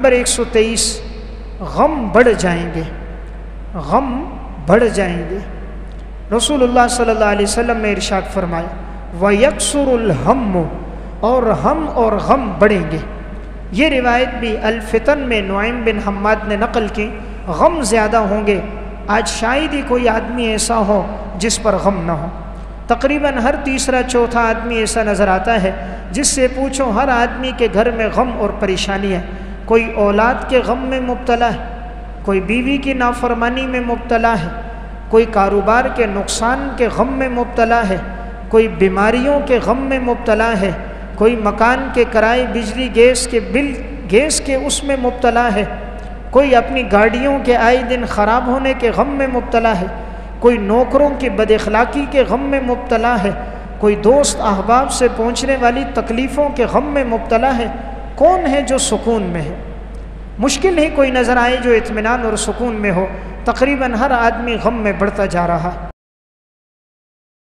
Number 123, गम बढ़ जाएंगे, गम बढ़ जाएंगे। रसूलुल्लाह सल्लल्लाहु अलैहि वसल्लम ने इरशाद फरमाया, वयक्सुरुल हम्म, और हम और गम बढ़ेंगे। ये रिवायत भी अल-फितन में नुआइम बिन हम्माद ने नकल की। गम ज़्यादा होंगे, आज शायद ही कोई आदमी ऐसा हो जिस पर गम ना हो। तकरीबन हर तीसरा चौथा आदमी ऐसा नज़र आता है जिससे पूछो हर आदमी के घर में गम और परेशानी है। कोई औलाद के गम में मुब्तला है, कोई बीवी की नाफरमानी में मुब्तला है, कोई कारोबार के नुकसान के गम में मुब्तला है, कोई बीमारियों के गम में मुब्तला है, कोई मकान के किराए, बिजली, गैस के बिल, गैस के उसमें मुब्तला है, कोई अपनी गाड़ियों के आए दिन ख़राब होने के गम में मुब्तला है, कोई नौकरों की बदअखलाक़ी के गम में मुब्तला है, कोई दोस्त अहबाब से पहुँचने वाली तकलीफ़ों के गम में मुब्तला है। कौन है जो सुकून में है? मुश्किल ही कोई नज़र आए जो इत्मीनान और सुकून में हो। तकरीबन हर आदमी गम में बढ़ता जा रहा है।